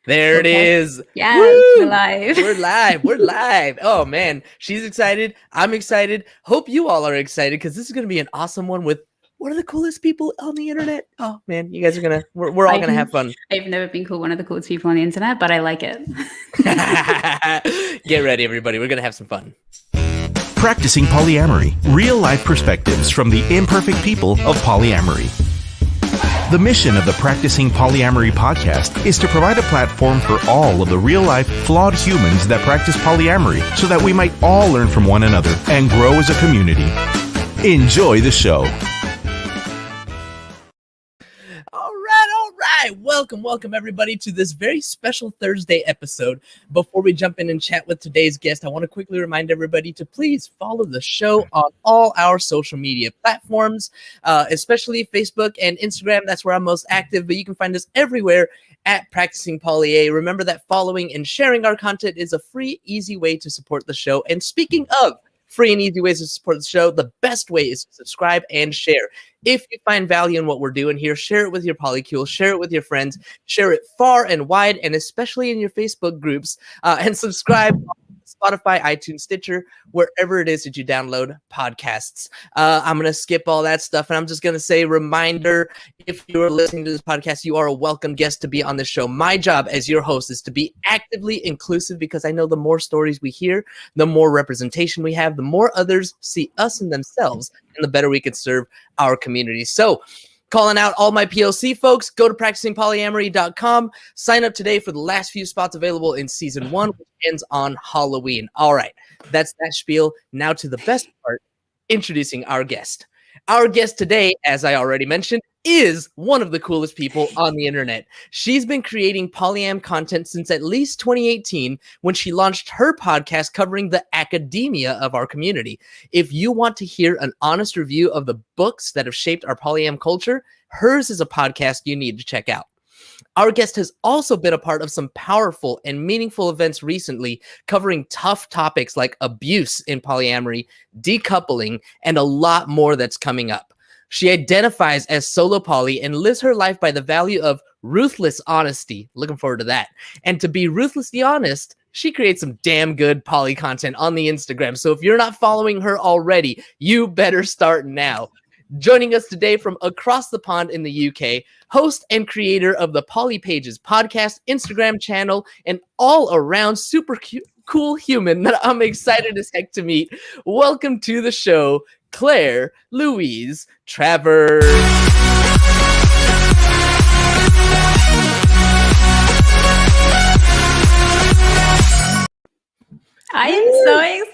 There it is. Yes, Woo! we're live. We're live. Oh man, she's excited. I'm excited. Hope you all are excited because this is going to be an awesome one with one of the coolest people on the internet. Oh man, you guys are we're all gonna have fun. I've never been called one of the coolest people on the internet, but I like it. Get ready, everybody. We're gonna have some fun. Practicing Polyamory, real-life perspectives from the imperfect people of polyamory. The mission of the Practicing Polyamory podcast is to provide a platform for all of the real-life, flawed humans that practice polyamory so that we might all learn from one another and grow as a community. Enjoy the show. All right. Welcome everybody to this very special Thursday episode. Before we jump in and chat with today's guest, I want to quickly remind everybody to please follow the show on all our social media platforms, especially Facebook and Instagram. That's where I'm most active, but you can find us everywhere at Practicing Polya. Remember that following and sharing our content is a free, easy way to support the show. And speaking of free and easy ways to support the show, the best way is to subscribe and share. If you find value in what we're doing here, share it with your polycule, share it with your friends, share it far and wide, and especially in your Facebook groups, and subscribe on Spotify, iTunes, Stitcher, wherever it is that you download podcasts. I'm going to skip all that stuff, and I'm just going to say, reminder, if you're listening to this podcast, you are a welcome guest to be on the show. My job as your host is to be actively inclusive, because I know the more stories we hear, the more representation we have, the more others see us and themselves, and the better we can serve our community. So, calling out all my POC folks, go to practicingpolyamory.com. Sign up today for the last few spots available in season 1, which ends on Halloween. All right, that's that spiel. Now to the best part, introducing our guest. Our guest today, as I already mentioned, is one of the coolest people on the internet. She's been creating polyam content since at least 2018, when she launched her podcast covering the academia of our community. If you want to hear an honest review of the books that have shaped our polyam culture, hers is a podcast you need to check out. Our guest has also been a part of some powerful and meaningful events recently, covering tough topics like abuse in polyamory, decoupling, and a lot more that's coming up. She identifies as solo poly and lives her life by the value of ruthless honesty. Looking forward to that. And to be ruthlessly honest, she creates some damn good poly content on the Instagram. So if you're not following her already, you better start now. Joining us today from across the pond in the UK, host and creator of the PolyPages podcast, Instagram channel, and all-around super cool human that I'm excited as heck to meet. Welcome to the show, Claire Louise-Trevor. I am so excited.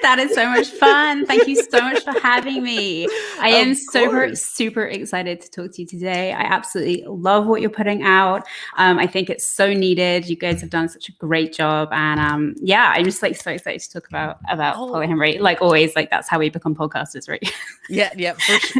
That is so much fun. Thank you so much for having me. I am super excited to talk to you today. I absolutely love what you're putting out. I think it's so needed. You guys have done such a great job. And I'm just like so excited to talk about polyamory. Like always, like that's how we become podcasters, right? Yeah,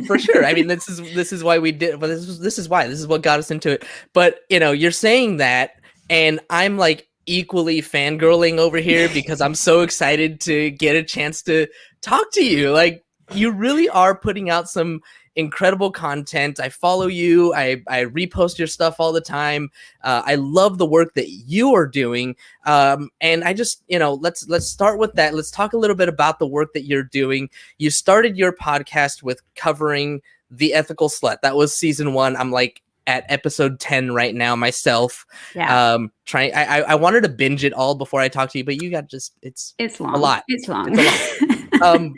for sure. I mean, this is why we did. Well, this is what got us into it. But you're saying that, and I'm like equally fangirling over here because I'm so excited to get a chance to talk to you. Like, you really are putting out some incredible content. I follow you. I repost your stuff all the time. I love the work that you are doing. And I just, let's start with that. Let's talk a little bit about the work that you're doing. You started your podcast with covering The Ethical Slut. That was season 1. I'm like at episode 10 right now myself. Yeah. I wanted to binge it all before I talk to you, but you got it's long. A lot. It's long. It's a lot.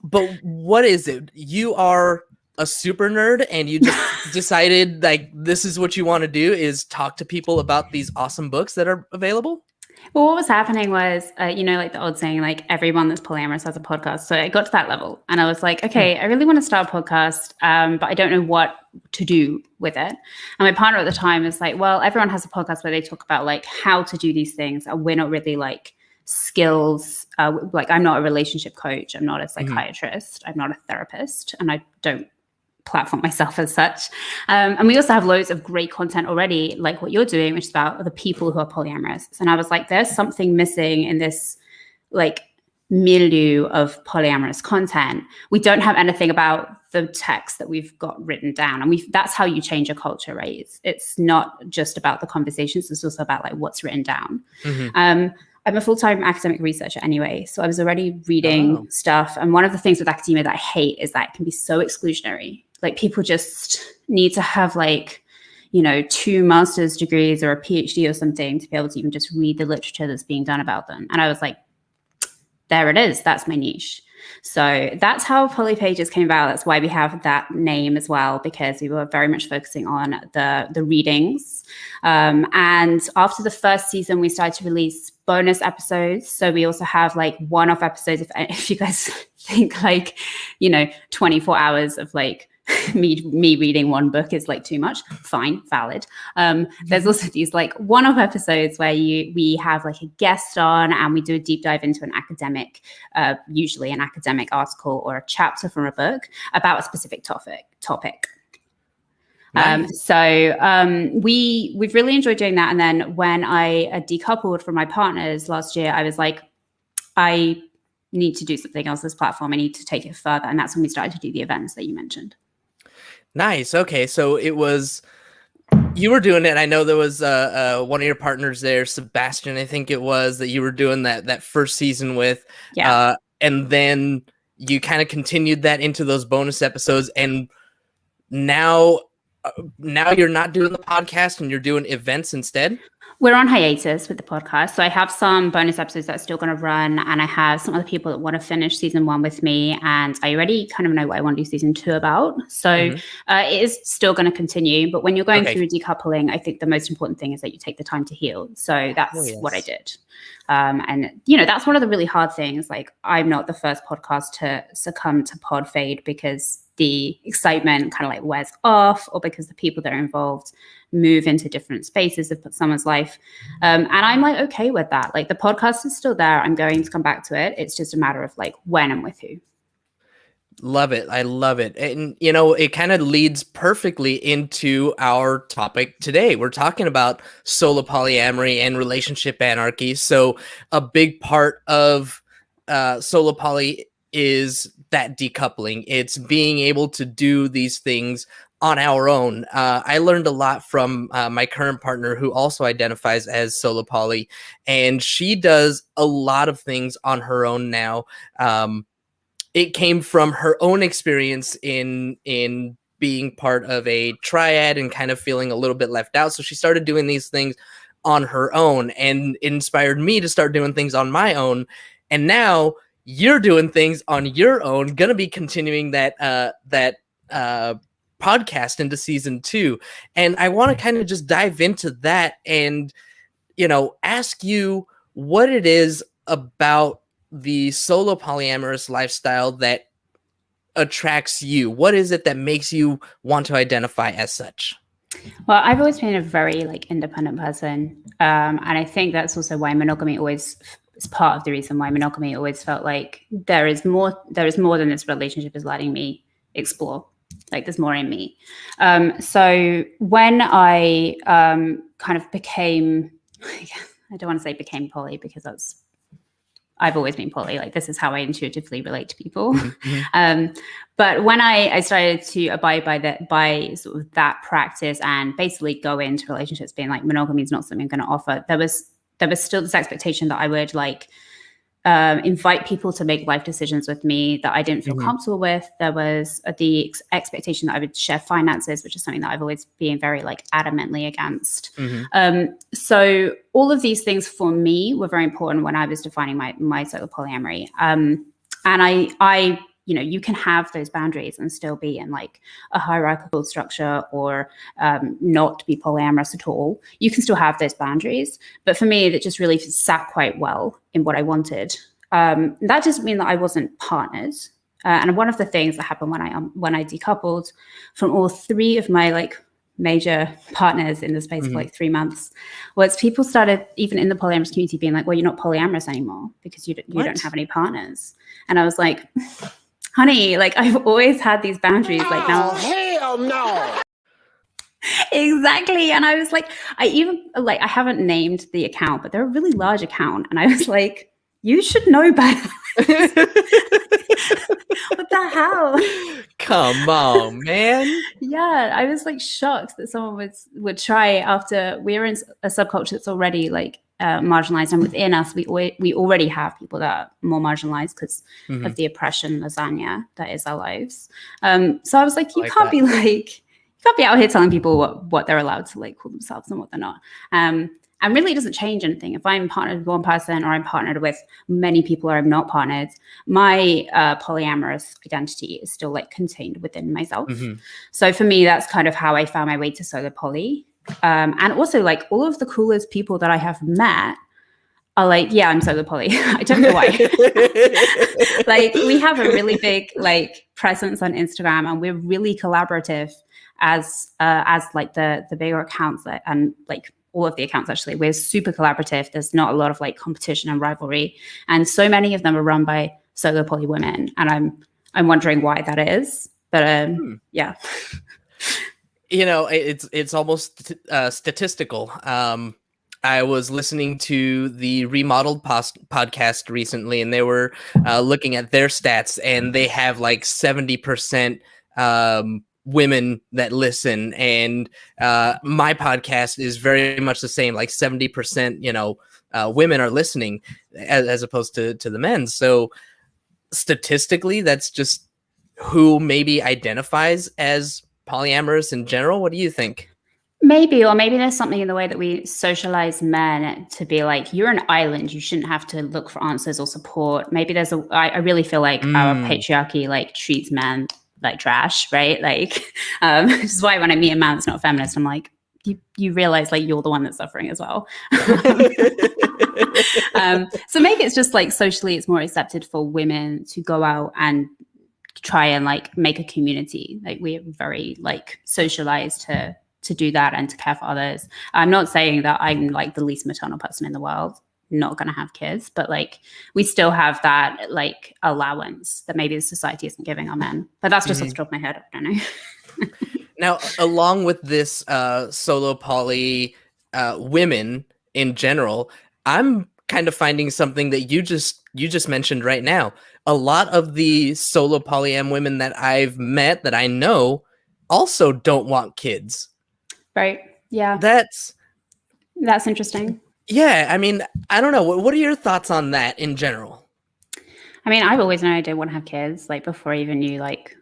But what is it? You are a super nerd and you just decided like this is what you want to do, is talk to people about these awesome books that are available? Well, what was happening was, like the old saying, like everyone that's polyamorous has a podcast. So I got to that level and I was like, okay, I really want to start a podcast, but I don't know what to do with it. And my partner at the time is like, well, everyone has a podcast where they talk about like how to do these things. And we're not really like skills. Like I'm not a relationship coach. I'm not a psychiatrist. I'm not a therapist. And I don't platform myself as such. And we also have loads of great content already, like what you're doing, which is about the people who are polyamorous. And I was like, there's something missing in this, like milieu of polyamorous content, we don't have anything about the text that we've got written down. And that's how you change a culture, right? It's not just about the conversations, it's also about like what's written down. I'm a full-time academic researcher anyway, so I was already reading stuff. And one of the things with academia that I hate is that it can be so exclusionary. Like people just need to have like, 2 master's degrees or a PhD or something to be able to even just read the literature that's being done about them. And I was like, there it is. That's my niche. So that's how PolyPages came about. That's why we have that name as well, because we were very much focusing on the readings. And after the first season, we started to release bonus episodes. So we also have like one-off episodes. If you guys think like, 24 hours of like me reading one book is like too much, fine, valid. There's also these like one-off episodes where we have like a guest on and we do a deep dive into an academic, usually an academic article or a chapter from a book about a specific topic. Nice. We've really enjoyed doing that. And then when I decoupled from my partners last year, I was like, I need to do something else this platform. I need to take it further. And that's when we started to do the events that you mentioned. Nice. Okay. So it was, you were doing it. I know there was one of your partners there, Sebastian, I think it was, that you were doing that first season with. Yeah. And then you kind of continued that into those bonus episodes. And now you're not doing the podcast and you're doing events instead? We're on hiatus with the podcast. So I have some bonus episodes that are still going to run. And I have some other people that want to finish season 1 with me. And I already kind of know what I want to do season 2 about. So it is still going to continue. But when you're going through decoupling, I think the most important thing is that you take the time to heal. So that's what I did. And, that's one of the really hard things. Like, I'm not the first podcast to succumb to pod fade because the excitement kind of like wears off, or because the people that are involved move into different spaces of someone's life. And I'm like, okay with that. Like, the podcast is still there. I'm going to come back to it. It's just a matter of like when and with who. Love it. I love it. And, it kind of leads perfectly into our topic today. We're talking about solo polyamory and relationship anarchy. So a big part of solo poly is that decoupling. It's being able to do these things on our own. I learned a lot from my current partner, who also identifies as solo poly, and she does a lot of things on her own now. It came from her own experience in being part of a triad and kind of feeling a little bit left out. So she started doing these things on her own, and it inspired me to start doing things on my own. And now you're doing things on your own, gonna be continuing that podcast into season 2. And I want to kind of just dive into that and, ask you what it is about the solo polyamorous lifestyle that attracts you. What is it that makes you want to identify as such? Well, I've always been a very like independent person. And I think that's also why monogamy always is part of the reason why monogamy always felt like there is more than this relationship is letting me explore. Like, there's more in me. So when I kind of became, I don't want to say became poly, because I've always been poly. Like, this is how I intuitively relate to people. But when I started to abide by sort of that practice and basically go into relationships being like, monogamy is not something I'm going to offer, there was still this expectation that I would like invite people to make life decisions with me that I didn't feel comfortable with. There was the expectation that I would share finances, which is something that I've always been very like adamantly against. So all of these things for me were very important when I was defining my solo polyamory. And I you can have those boundaries and still be in like a hierarchical structure or not be polyamorous at all. You can still have those boundaries. But for me, that just really sat quite well in what I wanted. That doesn't mean that I wasn't partnered. And one of the things that happened when I decoupled from all 3 of my like major partners in the space of like 3 months was people started, even in the polyamorous community, being like, well, you're not polyamorous anymore because you don't have any partners. And I was like, honey, like, I've always had these boundaries. Like, now, hell no. Exactly. And I was like, I haven't named the account, but they're a really large account. And I was like, you should know better. What the hell? Come on, man. Yeah, I was like shocked that someone would try after we're in a subculture that's already like marginalized, and within us we already have people that are more marginalized because of the oppression lasagna that is our lives. So I was like, you can't be out here telling people what they're allowed to like call themselves and what they're not. And really, it doesn't change anything. If I'm partnered with one person or I'm partnered with many people or I'm not partnered, my polyamorous identity is still like contained within myself. So for me, that's kind of how I found my way to solo poly. And also like all of the coolest people that I have met are like, yeah, I'm solo poly. I don't know why. Like we have a really big like presence on Instagram, and we're really collaborative as like the bigger accounts and like all of the accounts. Actually, we're super collaborative. There's not a lot of like competition and rivalry, and so many of them are run by solo poly women, and I'm wondering why that is. But yeah, you know, it's almost statistical. I was listening to the Remodeled podcast recently, and they were looking at their stats, and they have like 70% women that listen, and my podcast is very much the same, like 70%, you know, women are listening as opposed to the men. So statistically, that's just who maybe identifies as polyamorous in general. What do you think? Maybe there's something in the way that we socialize men to be like, you're an island, you shouldn't have to look for answers or support. Maybe I really feel like our patriarchy like treats men like trash, right? Like, which is why when I meet a man that's not a feminist, I'm like, you realize like you're the one that's suffering as well. So maybe it's just like socially it's more accepted for women to go out and try and like make a community. Like we're very like socialized to do that and to care for others. I'm not saying that I'm like the least maternal person in the world, not going to have kids, but like we still have that like allowance that maybe the society isn't giving our men. But that's just off the top of my head. I don't know. Now, along with this solo poly women in general, I'm kind of finding something that you just mentioned right now. A lot of the solo polyam women that I've met that I know also don't want kids. Right. Yeah. That's interesting. Yeah. I mean, I don't know. What are your thoughts on that in general? I mean, I've always known I didn't want to have kids, like before I even knew, like,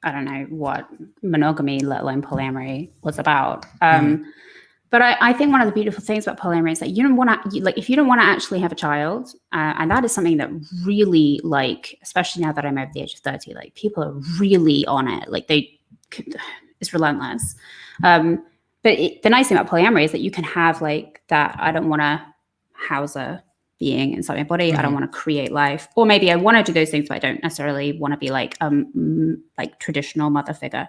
I don't know what monogamy, let alone polyamory, was about. But I think one of the beautiful things about polyamory is that you don't want to, like, if you don't want to actually have a child, and that is something that really, like, especially now that I'm over the age of 30, like, people are really on it. Like, it's relentless. But the nice thing about polyamory is that you can have like that. I don't want to house a being inside my body. I don't want to create life, or maybe I want to do those things, but I don't necessarily want to be like traditional mother figure.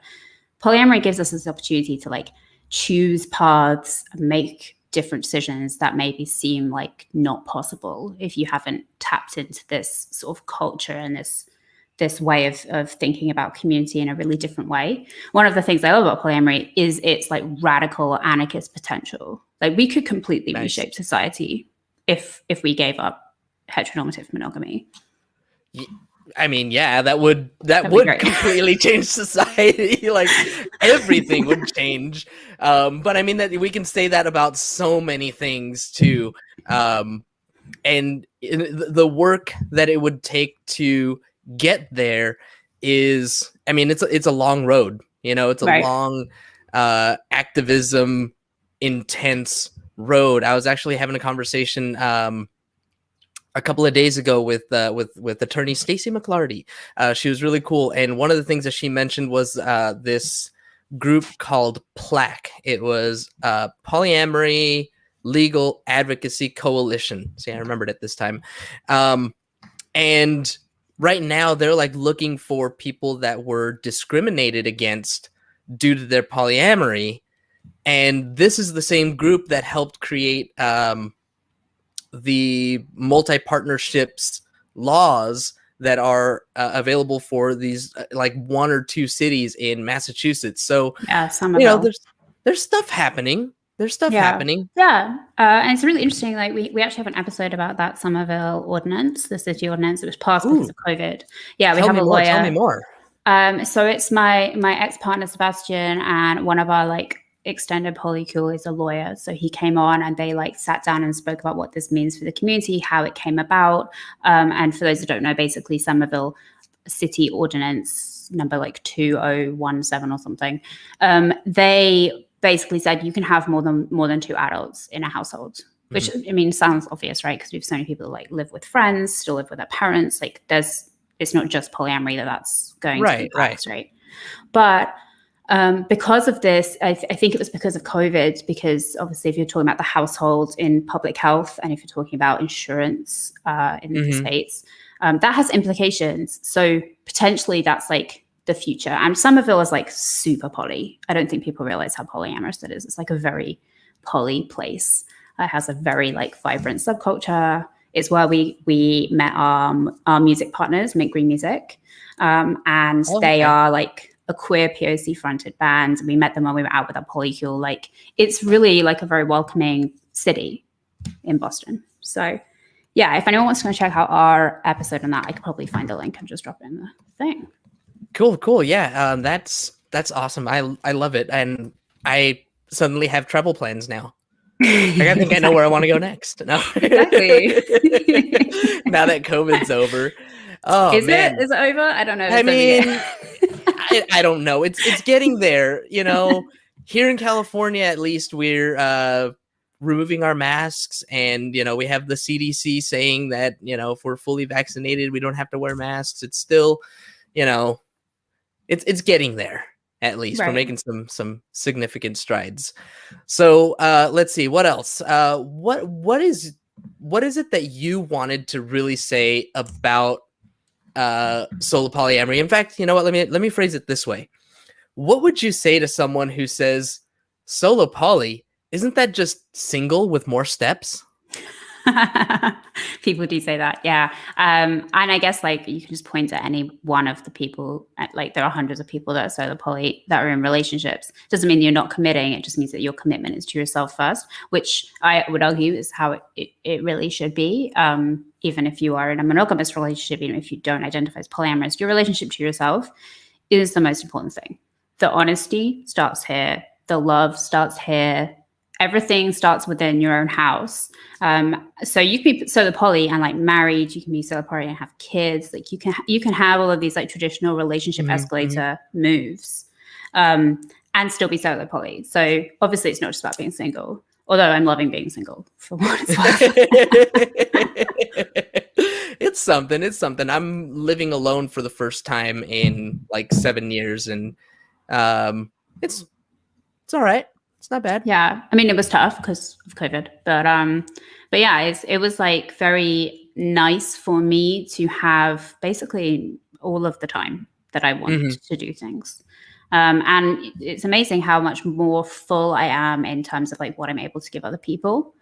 Polyamory gives us this opportunity to like choose paths, make different decisions that maybe seem like not possible if you haven't tapped into this sort of culture and this way of thinking about community in a really different way. One of the things I love about polyamory is its like radical anarchist potential. Like we could completely reshape society if we gave up heteronormative monogamy. I mean, yeah, that would completely change society. Like everything would change. But I mean that we can say that about so many things too. And the work that it would take to get there is, I mean, it's a long road. You know, it's a long activism intense road. I was actually having a conversation a couple of days ago with attorney Stacey McClarty. She was really cool, and one of the things that she mentioned was this group called PLAC. It was Polyamory Legal Advocacy Coalition. See, I remembered it this time. And right now they're like looking for people that were discriminated against due to their polyamory. And this is the same group that helped create the multi-partnerships laws that are available for these like 1 or 2 cities in Massachusetts. So, yeah, there's stuff happening. There's stuff happening. Yeah. And it's really interesting. Like we actually have an episode about that Somerville ordinance, the city ordinance. It was passed because of COVID. Yeah, we have a lawyer. Tell me more. So it's my ex-partner Sebastian, and one of our like extended polycule is a lawyer. So he came on and they like sat down and spoke about what this means for the community, how it came about. And for those who don't know, basically Somerville city ordinance number like 2017 or something. They basically said you can have more than 2 adults in a household, which I mean sounds obvious, right? Because we have so many people who like live with friends, still live with their parents. Like it's not just polyamory that's going to be passed, right? But because of this, I think it was because of COVID, because obviously if you're talking about the household in public health and if you're talking about insurance in the States, that has implications. So potentially that's like the future. And Somerville is like super poly. I don't think people realize how polyamorous it is. It's like a very poly place. It has a very like vibrant subculture. It's where we met our music partners, Mint Green Music. And they are like a queer POC fronted band. We met them when we were out with our polycule. Like it's really like a very welcoming city in Boston. So yeah, if anyone wants to go check out our episode on that, I could probably find a link and just drop it in the thing. Cool. Yeah. That's awesome. I love it. And I suddenly have travel plans now. Like, I think I know where I want to go next. No. Exactly. Now that COVID's over. Oh, Is man. it over? I don't know. I mean, I don't know. It's getting there. You know, here in California, at least we're removing our masks, and you know we have the CDC saying that you know if we're fully vaccinated, we don't have to wear masks. It's still, you know, it's getting there. At least we're making some significant strides. So let's see what else. What is it that you wanted to really say about solo polyamory? In fact, you know what? Let me phrase it this way. What would you say to someone who says solo poly? Isn't that just single with more steps? People do say that, yeah. And I guess like you can just point to any one of the people. Like there are hundreds of people that are solo poly that are in relationships. Doesn't mean you're not committing. It just means that your commitment is to yourself first, which I would argue is how it really should be. Even if you are in a monogamous relationship, even if you don't identify as polyamorous, your relationship to yourself is the most important thing. The honesty starts here. The love starts here. Everything starts within your own house. So you can be solo poly and like married. You can be solo poly and have kids. Like you can have all of these like traditional relationship escalator moves, and still be solo poly. So obviously, it's not just about being single. Although I'm loving being single for what it's worth. It's something. I'm living alone for the first time in like 7 years, and it's all right. It's not bad. Yeah. I mean, it was tough because of COVID, but yeah, it was like very nice for me to have basically all of the time that I want to do things. And it's amazing how much more full I am in terms of like what I'm able to give other people.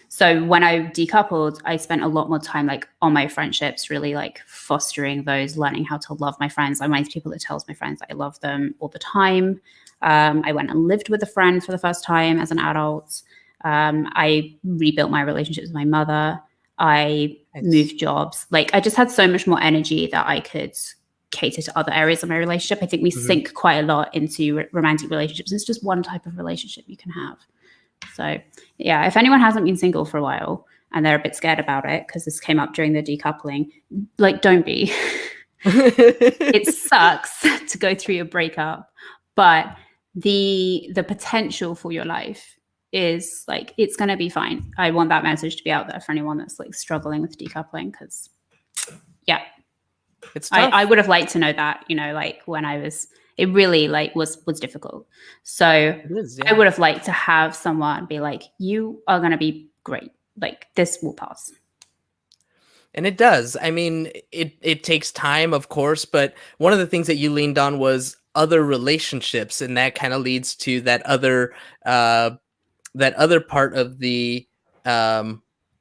So when I decoupled, I spent a lot more time like on my friendships, really like fostering those, learning how to love my friends. I'm one of those people that tells my friends that I love them all the time. I went and lived with a friend for the first time as an adult. I rebuilt my relationship with my mother. I moved jobs. Like I just had so much more energy that I could cater to other areas of my relationship. I think we sink quite a lot into romantic relationships. It's just one type of relationship you can have. So yeah, if anyone hasn't been single for a while and they're a bit scared about it because this came up during the decoupling, like don't be. It sucks to go through a breakup, but the potential for your life is like it's going to be fine. I want that message to be out there for anyone that's like struggling with decoupling, because yeah, it's tough. I would have liked to know that, you know, like when I was, it really like was difficult. So I would have liked to have someone be like, you are going to be great. Like this will pass. And it does. I mean, it takes time, of course, but one of the things that you leaned on was other relationships, and that kind of leads to that other part of the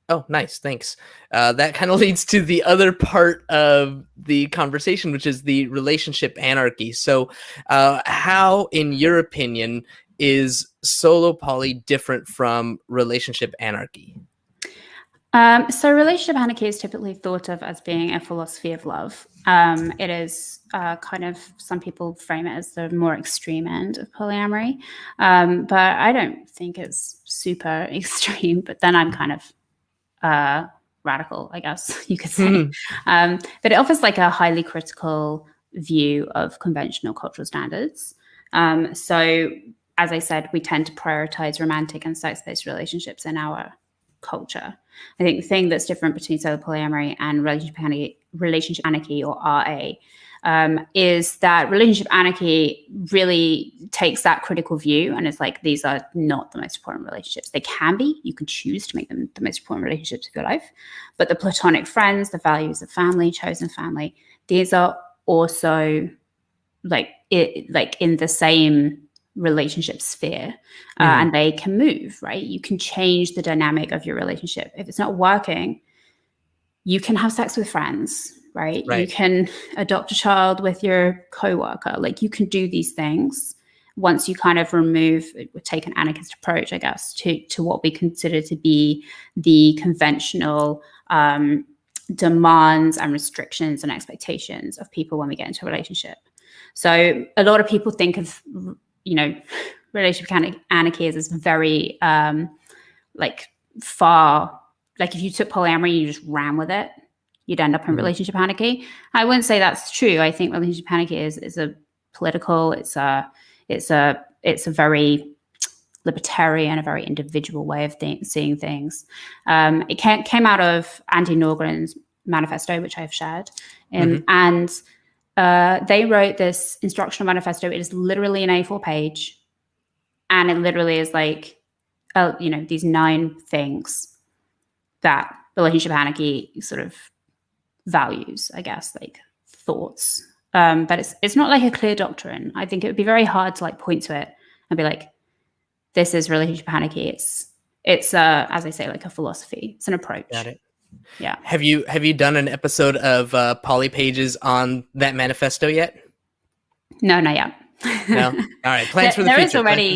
oh, nice, thanks. That kind of leads to the other part of the conversation, which is the relationship anarchy. So how, in your opinion, is solo poly different from relationship anarchy? So relationship anarchy is typically thought of as being a philosophy of love. It is kind of, some people frame it as the more extreme end of polyamory. But I don't think it's super extreme, but then I'm kind of radical, I guess you could say. But it offers like a highly critical view of conventional cultural standards. So as I said, we tend to prioritize romantic and sex-based relationships in our culture. I think the thing that's different between solo polyamory and relationship anarchy or RA is that relationship anarchy really takes that critical view and it's like, these are not the most important relationships. They can be, you can choose to make them the most important relationships of your life, but the platonic friends, the values of family, chosen family, these are also like in the same relationship sphere, and they can move, right? You can change the dynamic of your relationship. If it's not working, you can have sex with friends, right? You can adopt a child with your coworker. Like, you can do these things once you kind of take an anarchist approach, I guess, to what we consider to be the conventional demands and restrictions and expectations of people when we get into a relationship. So a lot of people think of, relationship anarchy is very far, like if you took polyamory, you just ran with it, you'd end up in relationship anarchy. I wouldn't say that's true. I think relationship anarchy is a political, it's a very libertarian, a very individual way of seeing things. It came out of Andy Norgren's manifesto, which I've shared, and they wrote this instructional manifesto. It is literally an A4 page, and it literally is like, these 9 things that relationship anarchy sort of values, I guess, like thoughts. But it's not like a clear doctrine. I think it would be very hard to like point to it and be like, this is relationship anarchy. It's as I say, like a philosophy. It's an approach. Got it. Yeah. Have you done an episode of PolyPages on that manifesto yet? No, not yet. No. All right. Plans for the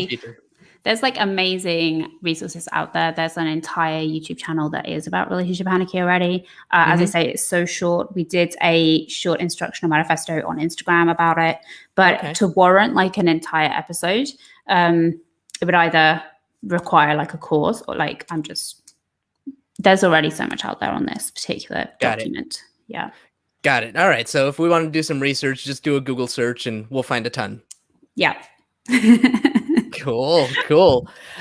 future. There's like amazing resources out there. There's an entire YouTube channel that is about relationship anarchy already. As I say, it's so short. We did a short instructional manifesto on Instagram about it, but to warrant like an entire episode, it would either require like a course or like there's already so much out there on this particular document. Yeah. Got it. All right. So if we want to do some research, just do a Google search and we'll find a ton. Yeah. Cool.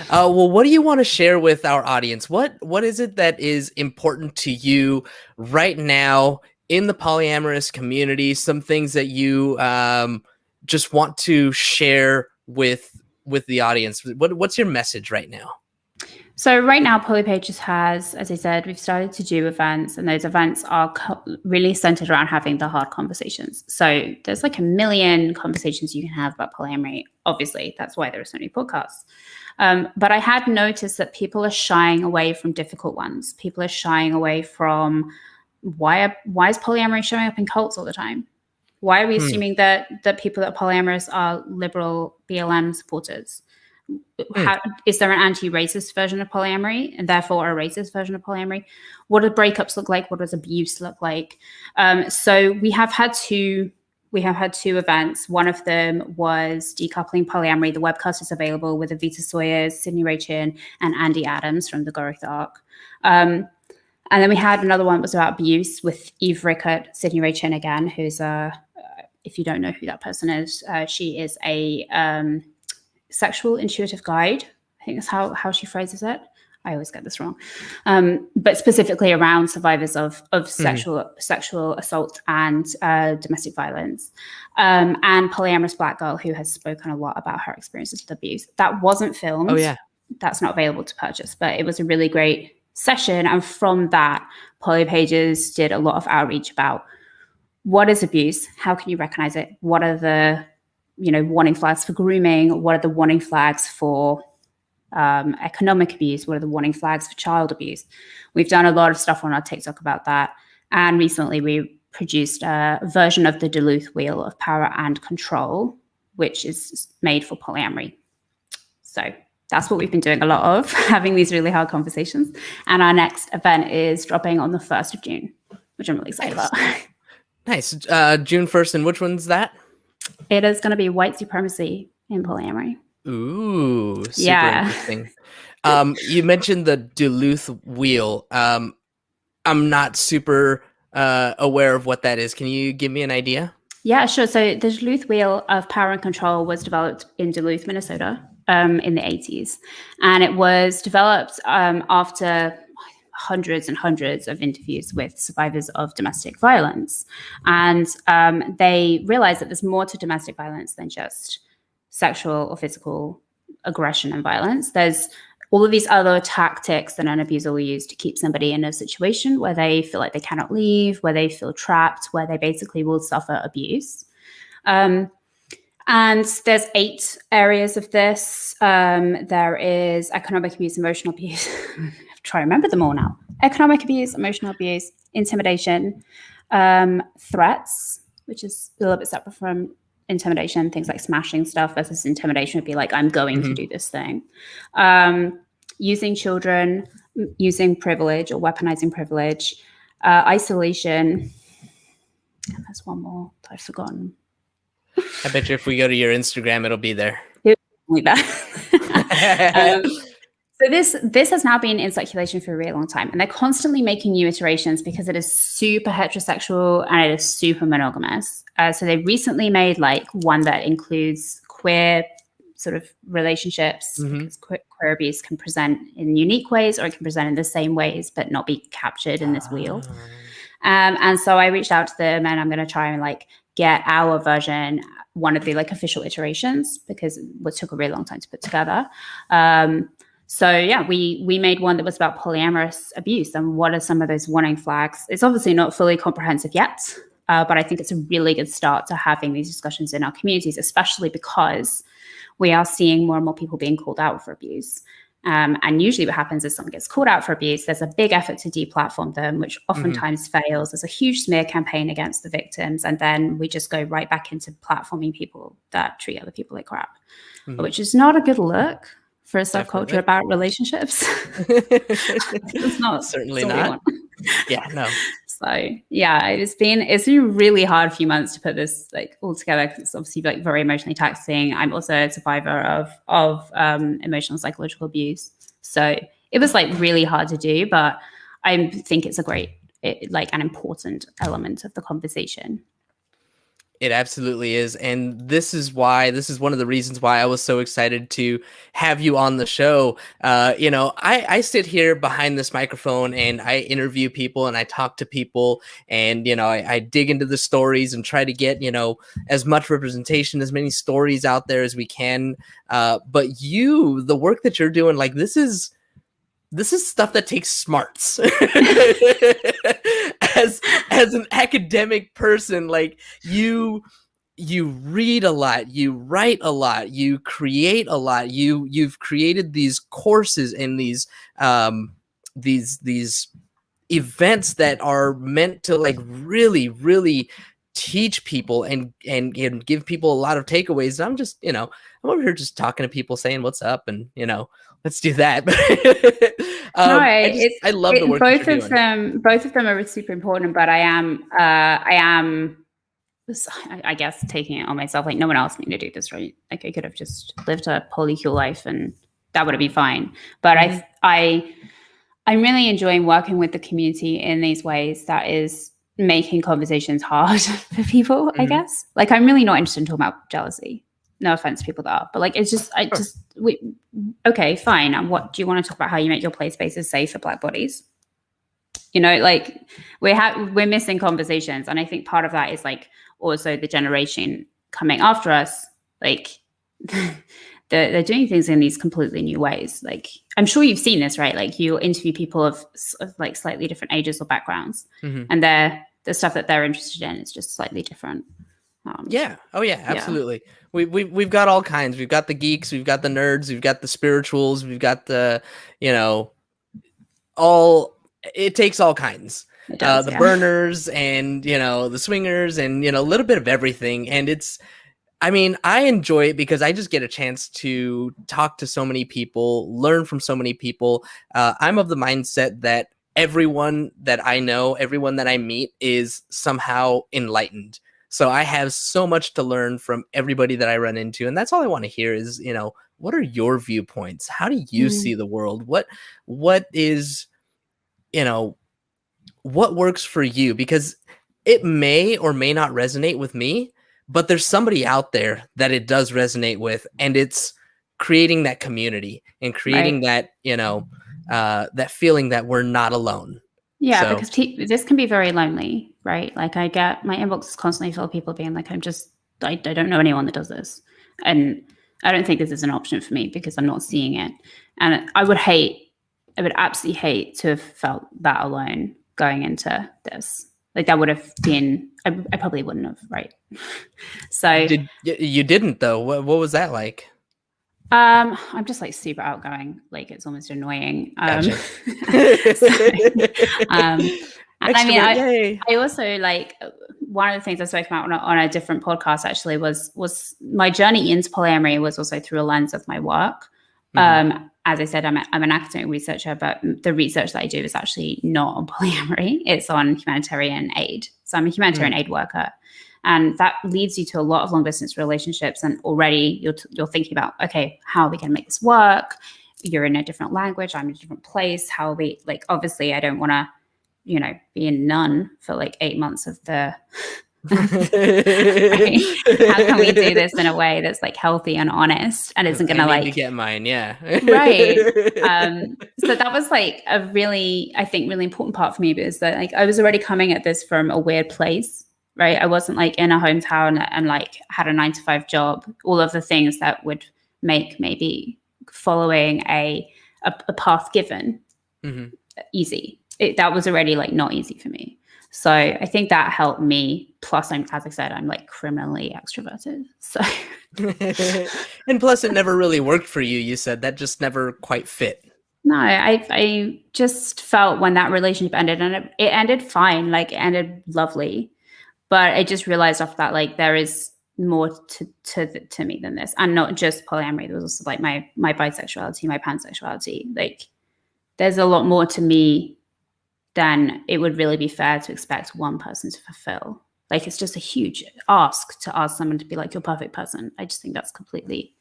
Well, what do you want to share with our audience? What is it that is important to you right now in the polyamorous community? Some things that you just want to share with the audience. What's your message right now? So right now, PolyPages has, as I said, we've started to do events, and those events are really centered around having the hard conversations. So there's like a million conversations you can have about polyamory. Obviously, that's why there are so many podcasts. But I had noticed that people are shying away from difficult ones. People are shying away from why is polyamory showing up in cults all the time? Why are we assuming that people that are polyamorous are liberal BLM supporters? Is there an anti-racist version of polyamory and therefore a racist version of polyamory? What do breakups look like? What does abuse look like? So we have had two events. One of them was Decoupling Polyamory. The webcast is available with Avita Sawyers, Sydney Ray Chin, and Andy Adams from the Growth Arc. And then we had another one that was about abuse with Eve Rickert, Sydney Ray Chin again, who's if you don't know who that person is, she is a sexual intuitive guide. I think that's how she phrases it. I always get this wrong. But specifically around survivors of sexual assault and domestic violence. And polyamorous Black girl who has spoken a lot about her experiences with abuse. That wasn't filmed. Oh, yeah. That's not available to purchase, but it was a really great session. And from that, PolyPages did a lot of outreach about what is abuse? How can you recognize it? What are the warning flags for grooming? What are the warning flags for economic abuse? What are the warning flags for child abuse? We've done a lot of stuff on our TikTok about that. And recently we produced a version of the Duluth Wheel of Power and Control, which is made for polyamory. So that's what we've been doing a lot of, having these really hard conversations. And our next event is dropping on the 1st of June, which I'm really excited about. Nice. June 1st, and which one's that? It is going to be white supremacy in polyamory. Ooh, super interesting. You mentioned the Duluth wheel. I'm not super aware of what that is. Can you give me an idea? Yeah, sure. So the Duluth wheel of power and control was developed in Duluth, Minnesota, in the 80s. And it was developed after hundreds and hundreds of interviews with survivors of domestic violence. And they realized that there's more to domestic violence than just sexual or physical aggression and violence. There's all of these other tactics that an abuser will use to keep somebody in a situation where they feel like they cannot leave, where they feel trapped, where they basically will suffer abuse. And there's 8 areas of this. There is economic abuse, emotional abuse. I'm trying to remember them all now. Economic abuse, emotional abuse, intimidation, threats, which is a little bit separate from intimidation. Things like smashing stuff versus intimidation would be like, I'm going to do this thing. Using children, using privilege or weaponizing privilege, isolation. And there's one more that I've forgotten. I bet you if we go to your Instagram, it'll be there. Like that. So this has now been in circulation for a really long time, and they're constantly making new iterations because it is super heterosexual and it is super monogamous. So they recently made like one that includes queer sort of relationships. Because queer abuse can present in unique ways, or it can present in the same ways but not be captured in this wheel. And so I reached out to them, and I'm going to try and like get our version, one of the like official iterations, because it took a really long time to put together. So yeah, we made one that was about polyamorous abuse and what are some of those warning flags. It's obviously not fully comprehensive yet, but I think it's a really good start to having these discussions in our communities, especially because we are seeing more and more people being called out for abuse. And usually what happens is someone gets called out for abuse, there's a big effort to deplatform them, which oftentimes fails. There's a huge smear campaign against the victims. And then we just go right back into platforming people that treat other people like crap, which is not a good look for a subculture about relationships. It's not certainly not. Yeah, no. So yeah, it's been really hard few months to put this like all together, because it's obviously like very emotionally taxing. I'm also a survivor of emotional and psychological abuse, so it was like really hard to do. But I think it's an important element of the conversation. It absolutely is. And this is one of the reasons why I was so excited to have you on the show. I sit here behind this microphone and I interview people and I talk to people, and, I dig into the stories and try to get, as much representation, as many stories out there as we can. But the work that you're doing, like this is stuff that takes smarts. As an academic person, like you read a lot, you write a lot, you create a lot. You've created these courses and these events that are meant to like really, really teach people and give people a lot of takeaways. And I'm just, I'm over here just talking to people, saying what's up, and let's do that. I love the work both of them. Both of them are super important, but I am, I guess, taking it on myself. Like no one asked me to do this, right? Like I could have just lived a polycule life, and that would have been fine. But I'm really enjoying working with the community in these ways that is making conversations hard for people. I guess. Like I'm really not interested in talking about jealousy. No offense to people that are, but like, it's just, okay, fine. And what do you want to talk about? How you make your play spaces safe for Black bodies? Like we're missing conversations. And I think part of that is like also the generation coming after us, like they're doing things in these completely new ways. Like, I'm sure you've seen this, right? Like you interview people of like slightly different ages or backgrounds, and the stuff that they're interested in is just slightly different. Yeah. Oh yeah, absolutely. Yeah. We've got all kinds. We've got the geeks, we've got the nerds, we've got the spirituals, we've got the, it takes all kinds. It does, the burners and, the swingers and, a little bit of everything. And it's, I mean, I enjoy it because I just get a chance to talk to so many people, learn from so many people. I'm of the mindset that everyone that I know, everyone that I meet is somehow enlightened. So I have so much to learn from everybody that I run into. And that's all I want to hear is, what are your viewpoints? How do you see the world? What is, what works for you? Because it may or may not resonate with me, but there's somebody out there that it does resonate with, and it's creating that community and creating that, that feeling that we're not alone. Yeah, So, because this can be very lonely, right? Like I get my inbox is constantly full of people being like, I don't know anyone that does this. And I don't think this is an option for me because I'm not seeing it. And I would absolutely hate to have felt that alone going into this. Like that would have been, I probably wouldn't have, right? So you didn't though. What was that like? I'm just like super outgoing. Like it's almost annoying. Gotcha. And I mean, I also like one of the things I spoke about on a different podcast actually was my journey into polyamory was also through a lens of my work. As I said, I'm an academic researcher, but the research that I do is actually not on polyamory. It's on humanitarian aid. So I'm a humanitarian aid worker. And that leads you to a lot of long distance relationships. And already you're thinking about, okay, how are we going to make this work? You're in a different language. I'm in a different place. How are we, like, obviously I don't want to, be a nun for like 8 months of the, right? How can we do this in a way that's like healthy and honest and isn't going to like get mine. Yeah. Right. So that was like a really, I think really important part for me because that like I was already coming at this from a weird place. Right. I wasn't like in a hometown and like had a 9-to-5 job, all of the things that would make maybe following a path given easy. That was already like not easy for me. So I think that helped me. Plus, as I said, I'm like criminally extroverted. So, and plus it never really worked for you. You said that just never quite fit. No, I just felt when that relationship ended and it ended fine. Like it ended lovely. But I just realized after that, like there is more to me than this, and not just polyamory. There was also like my bisexuality, my pansexuality. Like there's a lot more to me than it would really be fair to expect one person to fulfill. Like it's just a huge ask to ask someone to be like your perfect person. I just think that's completely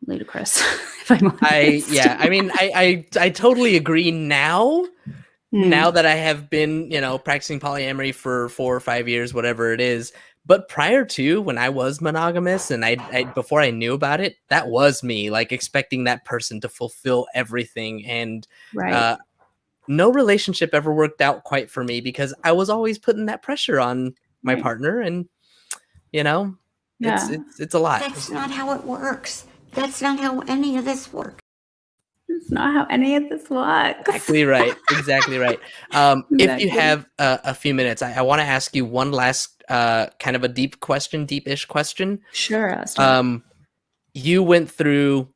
ludicrous. If I'm honest. I mean, I totally agree now. Now that I have been, practicing polyamory for 4 or 5 years, whatever it is. But prior to when I was monogamous and I before I knew about it, that was me, like expecting that person to fulfill everything. And no relationship ever worked out quite for me because I was always putting that pressure on my partner. And, it's a lot. That's not how it works. That's not how any of this works. It's not how any of this works. Exactly right. If you have a few minutes, I want to ask you one last kind of a deep-ish question. Sure. You went through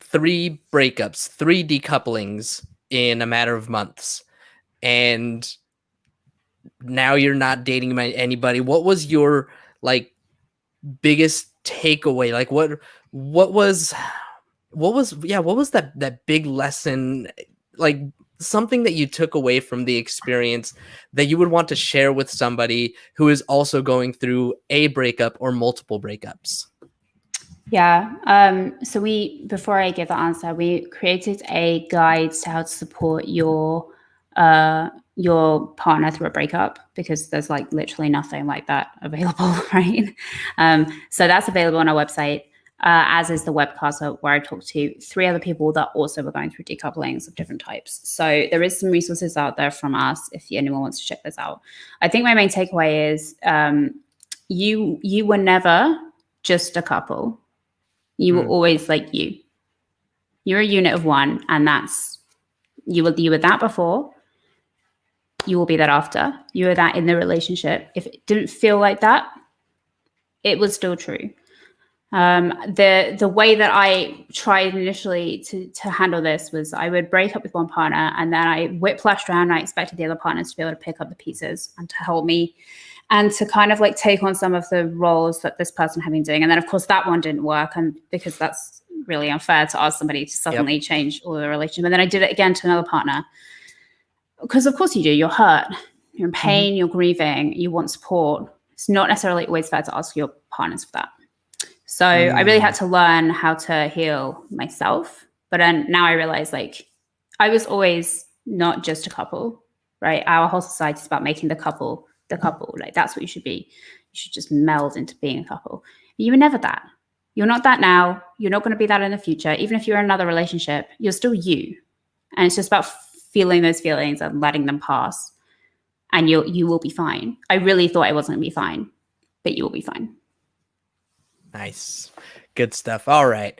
3 breakups, 3 decouplings in a matter of months, and now you're not dating anybody. What was your like biggest takeaway? Like what was that big lesson, like something that you took away from the experience that you would want to share with somebody who is also going through a breakup or multiple breakups? Yeah. So before I give the answer, we created a guide to how to support your partner through a breakup because there's like literally nothing like that available, right? So that's available on our website. As is the webcast where I talked to 3 other people that also were going through decouplings of different types. So there is some resources out there from us if anyone wants to check this out. I think my main takeaway is you were never just a couple. You were always like you. You're a unit of one, and that's you were that before. You will be that after. You were that in the relationship. If it didn't feel like that, it was still true. The way that I tried initially to handle this was I would break up with one partner and then I whiplashed around and I expected the other partners to be able to pick up the pieces and to help me and to kind of like take on some of the roles that this person had been doing. And then of course that one didn't work, and because that's really unfair to ask somebody to suddenly change all the relationship. And then I did it again to another partner, because of course you do. You're hurt, you're in pain, you're grieving, you want support. It's not necessarily always fair to ask your partners for that. So I really had to learn how to heal myself. But then now I realize, like, I was always not just a couple, right? Our whole society is about making the couple. Like, that's what you should be. You should just meld into being a couple. You were never that. You're not that now. You're not going to be that in the future. Even if you're in another relationship, you're still you. And it's just about feeling those feelings and letting them pass. And you will be fine. I really thought I wasn't going to be fine, but you will be fine. Nice. Good stuff. All right.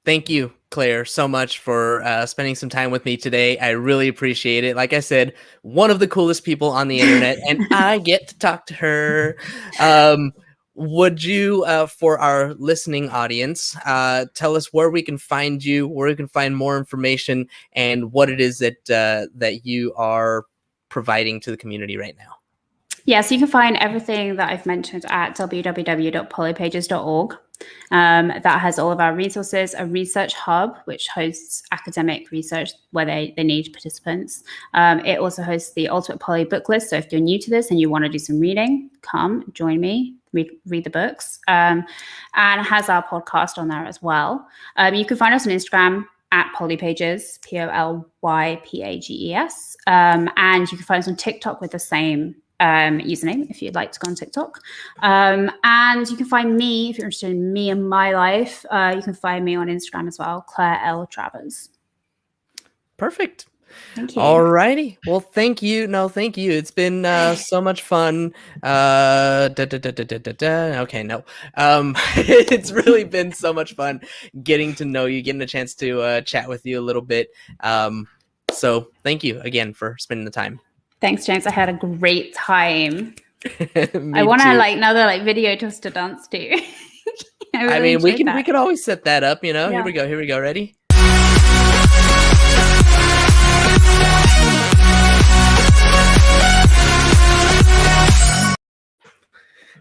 Thank you, Claire, so much for spending some time with me today. I really appreciate it. Like I said, one of the coolest people on the internet, and I get to talk to her. Would you, for our listening audience, tell us where we can find you, where we can find more information, and what it is that you are providing to the community right now? Yeah, so you can find everything that I've mentioned at www.polypages.org. That has all of our resources, a research hub, which hosts academic research where they need participants. It also hosts the Ultimate Poly book list. So if you're new to this and you want to do some reading, come join me, read the books. And it has our podcast on there as well. You can find us on Instagram at PolyPages, PolyPages. And you can find us on TikTok with the same username if you'd like to go on TikTok. And you can find me, if you're interested in me and my life, you can find me on Instagram as well, Claire L. Travers. Perfect. Thank you. All righty. Well, thank you. No, thank you. It's been so much fun. Okay, no. It's really been so much fun getting to know you, getting a chance to chat with you a little bit. So thank you again for spending the time. Thanks, James. I had a great time. I want to another video just to dance to. I mean, we could always set that up, Yeah. Here we go. Ready?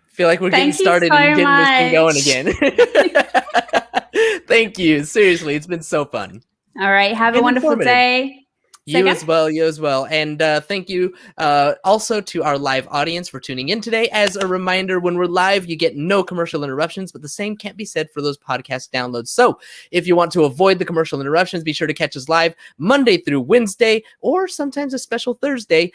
Feel like we're getting started and getting this thing going again. Thank you. Seriously, it's been so fun. All right. Have a wonderful day. You as well. And thank you also to our live audience for tuning in today. As a reminder, when we're live, you get no commercial interruptions, but the same can't be said for those podcast downloads. So if you want to avoid the commercial interruptions, be sure to catch us live Monday through Wednesday, or sometimes a special Thursday,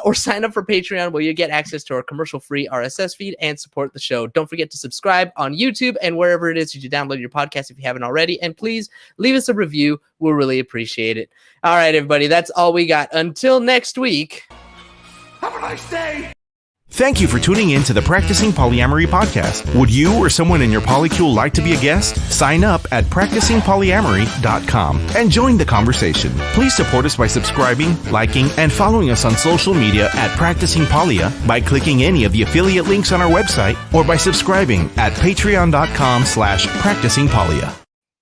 or sign up for Patreon, where you get access to our commercial-free RSS feed and support the show. Don't forget to subscribe on YouTube and wherever it is that you download your podcast if you haven't already. And please leave us a review. We'll really appreciate it. All right, everybody, that's all we got. Until next week. Have a nice day. Thank you for tuning in to the Practicing Polyamory podcast. Would you or someone in your polycule like to be a guest? Sign up at practicingpolyamory.com and join the conversation. Please support us by subscribing, liking, and following us on social media at Practicing Polya by clicking any of the affiliate links on our website, or by subscribing at patreon.com/practicingpolya.